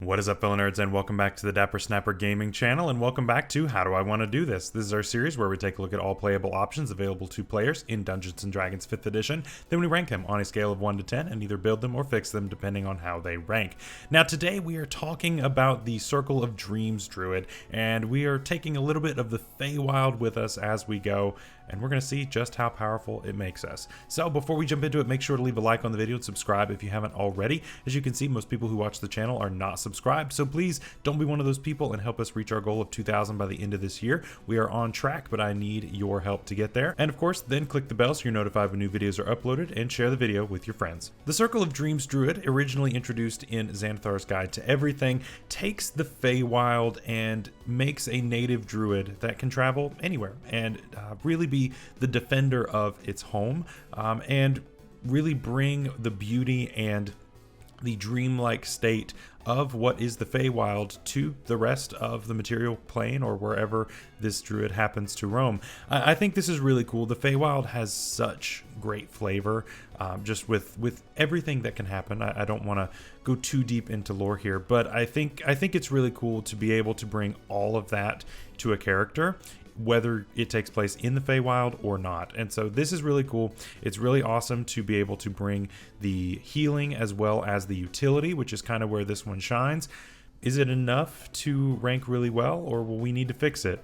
What is up, fellow nerds, and welcome back to the Dapper Snapper Gaming channel, and welcome back to How Do I Want to Do This? This is our series where we take a look at all playable options available to players in Dungeons & Dragons 5th edition, then we rank them on a scale of 1 to 10 and either build them or fix them depending on how they rank. Now today we are talking about the Circle of Dreams Druid, and we are taking a little bit of the Feywild with us as we go, and we're going to see just how powerful it makes us. So before we jump into it, make sure to leave a like on the video and subscribe if you haven't already. As you can see, most people who watch the channel are not subscribed, so please don't be one of those people and help us reach our goal of 2,000 by the end of this year. We are on track, but I need your help to get there. And of course, then click the bell so you're notified when new videos are uploaded, and share the video with your friends. The Circle of Dreams Druid, originally introduced in Xanathar's Guide to Everything, takes the Feywild and makes a native druid that can travel anywhere and really be the defender of its home, and really bring the beauty and the dreamlike state of what is the Feywild to the rest of the material plane or wherever this druid happens to roam. I think this is really cool. The Feywild has such great flavor, just with everything that can happen. I don't want to go too deep into lore here, but I think it's really cool to be able to bring all of that to a character, whether it takes place in the Feywild or not. And so this is really cool. It's really awesome to be able to bring the healing as well as the utility, which is kind of where this one shines. Is it enough to rank really well, or will we need to fix it?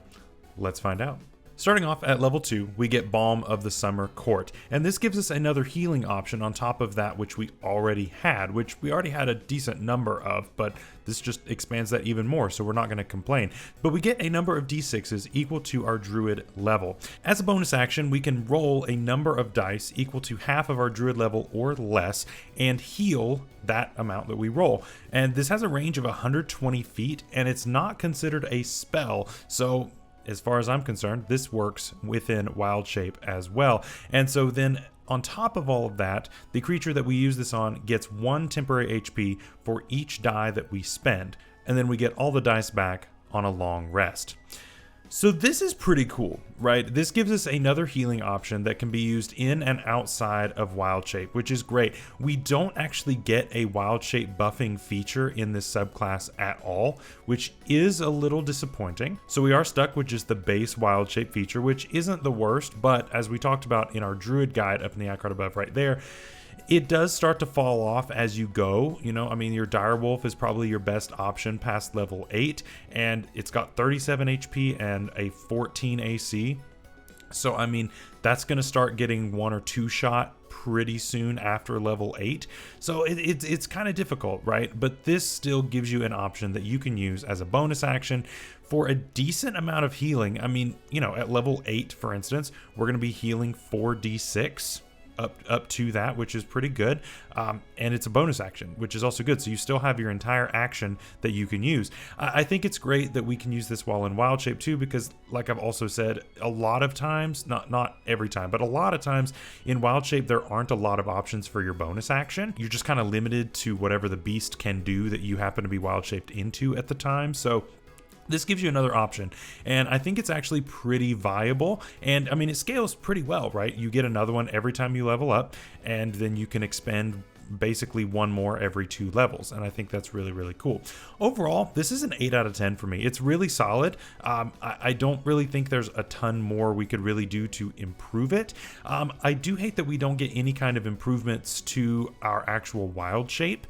Let's find out. Starting off at level 2, we get Balm of the Summer Court, and this gives us another healing option on top of that which we already had, which we already had a decent number of, but this just expands that even more, so we're not going to complain. But we get a number of d6s equal to our druid level. As a bonus action, we can roll a number of dice equal to half of our druid level or less and heal that amount that we roll. And this has a range of 120 feet, and it's not considered a spell, so as far as I'm concerned, this works within Wild Shape as well. And so then on top of all of that, the creature that we use this on gets 1 temporary HP for each die that we spend, and then we get all the dice back on a long rest. So this is pretty cool, right? This gives us another healing option that can be used in and outside of Wild Shape, which is great. We don't actually get a Wild Shape buffing feature in this subclass at all, which is a little disappointing. So we are stuck with just the base Wild Shape feature, which isn't the worst, but as we talked about in our Druid guide up in the icon above right there, it does start to fall off as you go. You know, I mean, your Direwolf is probably your best option past level 8, and it's got 37 HP and a 14 AC. So, I mean, that's going to start getting 1 or 2 shot pretty soon after level 8. So it's kind of difficult, right? But this still gives you an option that you can use as a bonus action for a decent amount of healing. I mean, you know, at level 8, for instance, we're going to be healing 4d6. Up to that, which is pretty good, and it's a bonus action, which is also good, so you still have your entire action that you can use. I think it's great that we can use this while in Wild Shape too, because like I've also said, a lot of times, not every time, but a lot of times in Wild Shape there aren't a lot of options for your bonus action. You're just kind of limited to whatever the beast can do that you happen to be Wild Shaped into at the time. So this gives you another option, and I think it's actually pretty viable, and I mean, it scales pretty well, right? You get another one every time you level up, and then you can expend basically 1 more every 2 levels, and I think that's really, really cool. Overall, this is an 8 out of 10 for me. It's really solid. I don't really think there's a ton more we could really do to improve it. I do hate that we don't get any kind of improvements to our actual Wild Shape,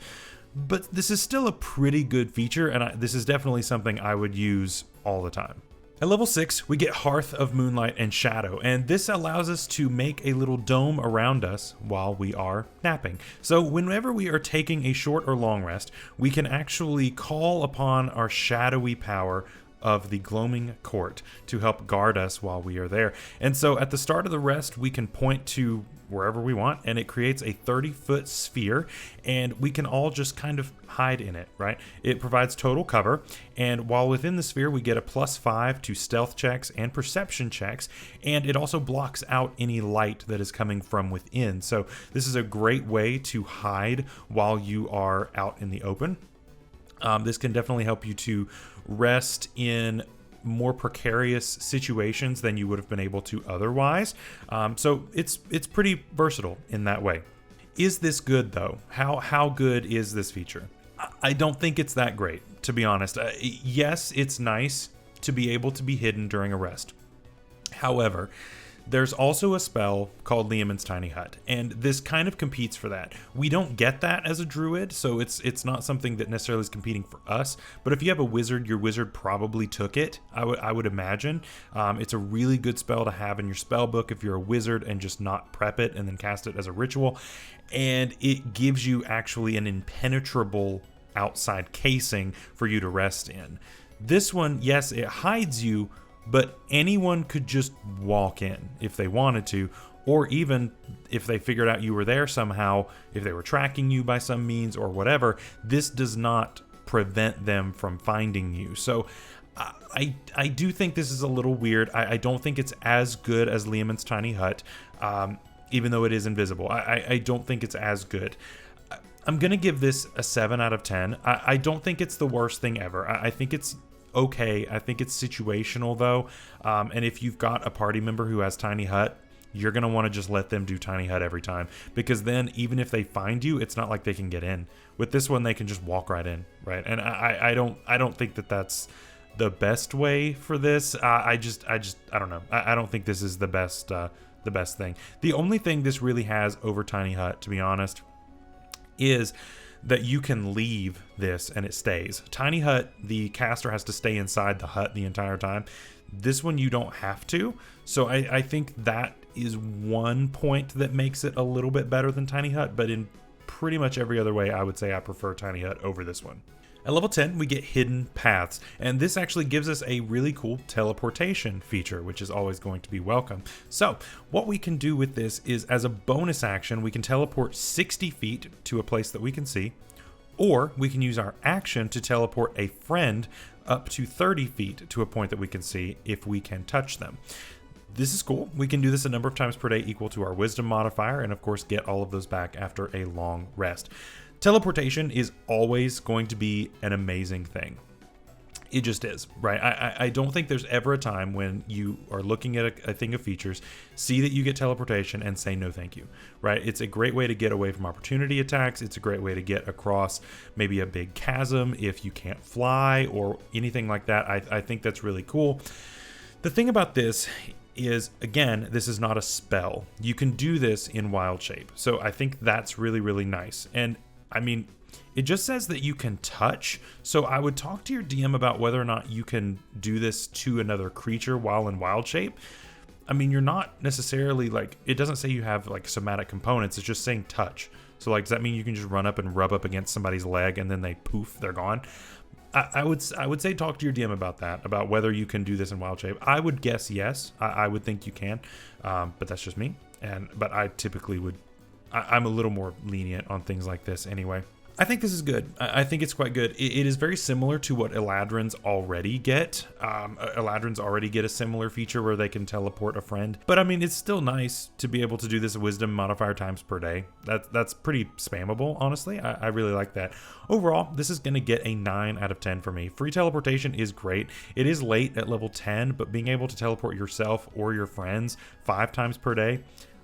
but this is still a pretty good feature, and this is definitely something I would use all the time. At level 6, we get Hearth of Moonlight and Shadow, and this allows us to make a little dome around us while we are napping. So whenever we are taking a short or long rest, we can actually call upon our shadowy power of the Gloaming Court to help guard us while we are there. And so at the start of the rest, we can point to wherever we want, and it creates a 30-foot sphere, and we can all just kind of hide in it, right? It provides total cover, and while within the sphere, we get a +5 to stealth checks and perception checks, and it also blocks out any light that is coming from within. So this is a great way to hide while you are out in the open. This can definitely help you to rest in more precarious situations than you would have been able to otherwise. So it's pretty versatile in that way. Is this good though? How good is this feature? I don't think it's that great, to be honest. Yes, it's nice to be able to be hidden during a rest. However, there's also a spell called Leomund's Tiny Hut, and this kind of competes for that. We don't get that as a druid, so it's not something that necessarily is competing for us. But if you have a wizard, your wizard probably took it, I would imagine. It's a really good spell to have in your spell book if you're a wizard and just not prep it and then cast it as a ritual. And it gives you actually an impenetrable outside casing for you to rest in. This one, yes, it hides you, but anyone could just walk in if they wanted to, or even if they figured out you were there somehow, if they were tracking you by some means or whatever, this does not prevent them from finding you. So I do think this is a little weird. I don't think it's as good as Leomund's Tiny Hut, even though it is invisible. I don't think it's as good. I'm going to give this a 7 out of 10. I don't think it's the worst thing ever. I think it's okay. I think it's situational though. And if you've got a party member who has Tiny Hut, you're going to want to just let them do Tiny Hut every time, because then even if they find you, it's not like they can get in. With this one, they can just walk right in, right? And I don't think that that's the best way for this. I don't know. I don't think this is the best thing. The only thing this really has over Tiny Hut, to be honest, is that you can leave this and it stays. Tiny Hut, the caster has to stay inside the hut the entire time. This one you don't have to. So I think that is one point that makes it a little bit better than Tiny Hut, but in pretty much every other way, I would say I prefer Tiny Hut over this one. At level 10, we get Hidden Paths, and this actually gives us a really cool teleportation feature, which is always going to be welcome. So what we can do with this is, as a bonus action, we can teleport 60 feet to a place that we can see, or we can use our action to teleport a friend up to 30 feet to a point that we can see if we can touch them. This is cool. We can do this a number of times per day equal to our wisdom modifier, and of course get all of those back after a long rest. Teleportation is always going to be an amazing thing. It just is, right? I don't think there's ever a time when you are looking at a thing of features, see that you get teleportation, and say no thank you, right? It's a great way to get away from opportunity attacks. It's a great way to get across maybe a big chasm if you can't fly or anything like that. I think that's really cool. The thing about this is, again, this is not a spell. You can do this in wild shape. So I think that's really, really nice. And I mean, it just says that you can touch. So I would talk to your DM about whether or not you can do this to another creature while in wild shape. I mean, you're not necessarily like, it doesn't say you have like somatic components. It's just saying touch. So like, does that mean you can just run up and rub up against somebody's leg and then they poof, they're gone? I would say talk to your DM about that, about whether you can do this in wild shape. I would guess yes. I would think you can, but that's just me. But I typically would. I'm a little more lenient on things like this anyway. I think this is good. I think it's quite good. It is very similar to what Eladrins already get. Eladrins already get a similar feature where they can teleport a friend. But I mean, it's still nice to be able to do this wisdom modifier times per day. That's pretty spammable, honestly. I really like that. Overall, this is going to get a 9 out of 10 for me. Free teleportation is great. It is late at level 10, but being able to teleport yourself or your friends 5 times per day,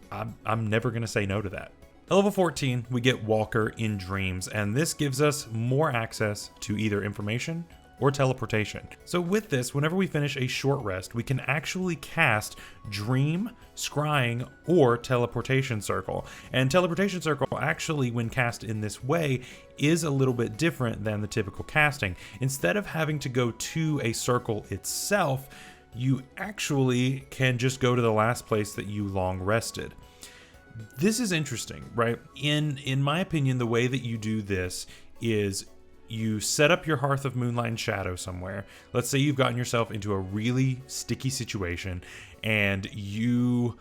I'm never going to say no to that. At level 14, we get Walker in Dreams, and this gives us more access to either information or teleportation. So with this, whenever we finish a short rest, we can actually cast Dream, Scrying, or Teleportation Circle. And Teleportation Circle actually, when cast in this way, is a little bit different than the typical casting. Instead of having to go to a circle itself, you actually can just go to the last place that you long rested. This is interesting, right? In my opinion, the way that you do this is you set up your Hearth of Moonlight and Shadow somewhere. Let's say you've gotten yourself into a really sticky situation and you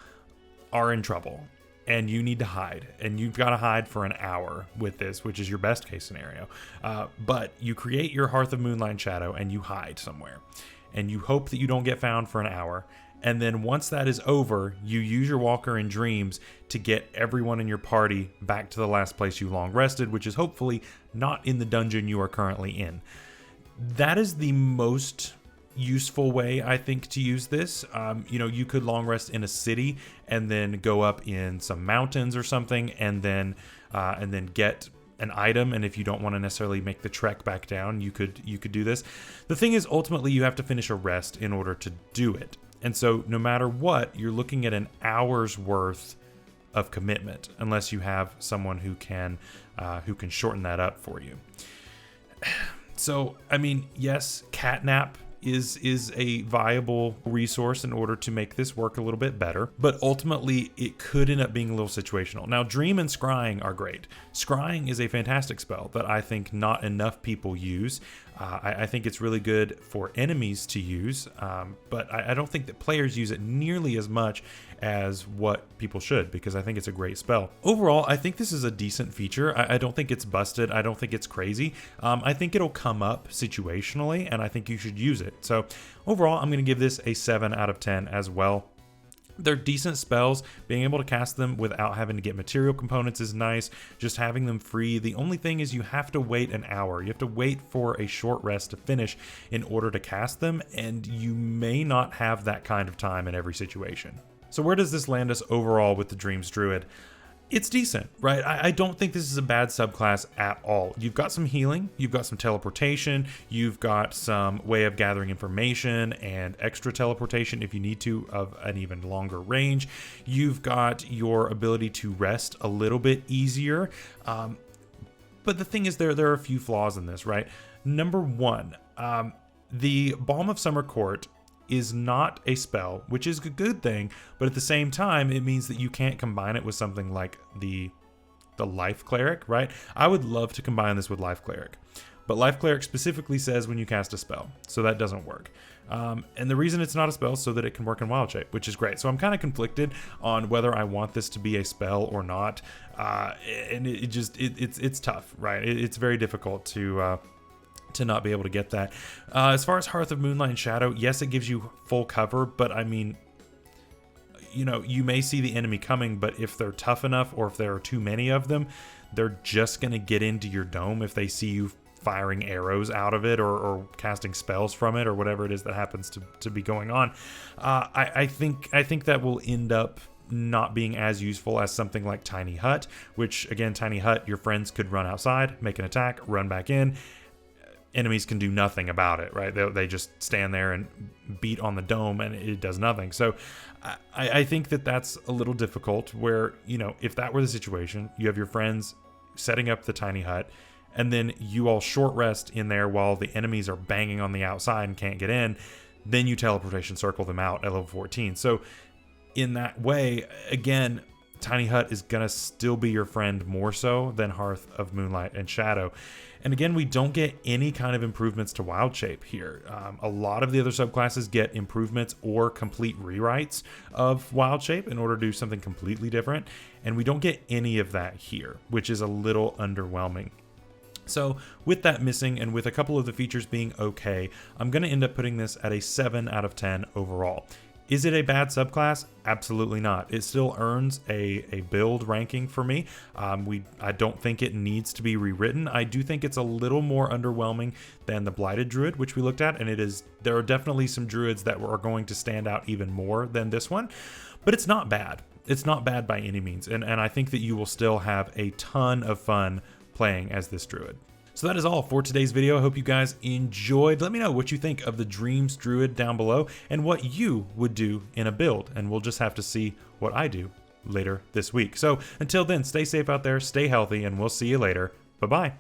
are in trouble and you need to hide, and you've got to hide for an hour with this, which is your best case scenario. But you create your Hearth of Moonlight and Shadow and you hide somewhere, and you hope that you don't get found for an hour. And then once that is over, you use your Walker in Dreams to get everyone in your party back to the last place you long rested, which is hopefully not in the dungeon you are currently in. That is the most useful way, I think, to use this. You could long rest in a city and then go up in some mountains or something, and then get an item, and if you don't want to necessarily make the trek back down, you could do this. The thing is, ultimately, you have to finish a rest in order to do it. And so no matter what, you're looking at an hour's worth of commitment, unless you have someone who can shorten that up for you. So, I mean, yes, catnap is a viable resource in order to make this work a little bit better, but ultimately it could end up being a little situational. Now, Dream and Scrying are great. Scrying is a fantastic spell that I think not enough people use. I think it's really good for enemies to use, but I don't think that players use it nearly as much as what people should, because I think it's a great spell. Overall, I think this is a decent feature. I don't think it's busted. I don't think it's crazy. I think it'll come up situationally, and I think you should use it. So overall, I'm going to give this a 7 out of 10 as well. They're decent spells. Being able to cast them without having to get material components is nice. Just having them free. The only thing is you have to wait an hour. You have to wait for a short rest to finish in order to cast them, and you may not have that kind of time in every situation. So where does this land us overall with the Dreams Druid? It's decent, right? I don't think this is a bad subclass at all. You've got some healing, you've got some teleportation, you've got some way of gathering information and extra teleportation if you need to of an even longer range. You've got your ability to rest a little bit easier. But the thing is, there are a few flaws in this, right? Number one, the Balm of Summer Court is not a spell, which is a good thing, but at the same time, it means that you can't combine it with something like the Life Cleric, right? I would love to combine this with Life Cleric, but Life Cleric specifically says when you cast a spell, so that doesn't work. And the reason it's not a spell is so that it can work in Wild Shape, which is great. So I'm kind of conflicted on whether I want this to be a spell or not, and it's tough, right? It's very difficult to not be able to get that. As far as Hearth of Moonlight and Shadow, yes, it gives you full cover, but I mean, you know, you may see the enemy coming, but if they're tough enough or if there are too many of them, they're just going to get into your dome if they see you firing arrows out of it or casting spells from it or whatever it is that happens to be going on. I think that will end up not being as useful as something like Tiny Hut, which again, Tiny Hut, your friends could run outside, make an attack, run back in. Enemies can do nothing about it, right? They just stand there and beat on the dome and it does nothing. So I think that that's a little difficult where, you know, if that were the situation, you have your friends setting up the Tiny Hut and then you all short rest in there while the enemies are banging on the outside and can't get in, then you teleportation circle them out at level 14. So in that way, again, Tiny Hut is going to still be your friend more so than Hearth of Moonlight and Shadow. And again, we don't get any kind of improvements to Wild Shape here. A lot of the other subclasses get improvements or complete rewrites of Wild Shape in order to do something completely different. And we don't get any of that here, which is a little underwhelming. So with that missing and with a couple of the features being okay, I'm going to end up putting this at a 7 out of 10 overall. Is it a bad subclass? Absolutely not. It still earns a build ranking for me. I don't think it needs to be rewritten. I do think it's a little more underwhelming than the Blighted Druid, which we looked at, and there are definitely some druids that are going to stand out even more than this one, but it's not bad. It's not bad by any means, and I think that you will still have a ton of fun playing as this druid. So that is all for today's video. I hope you guys enjoyed. Let me know what you think of the Dreams Druid down below and what you would do in a build. And we'll just have to see what I do later this week. So until then, stay safe out there, stay healthy, and we'll see you later. Bye-bye.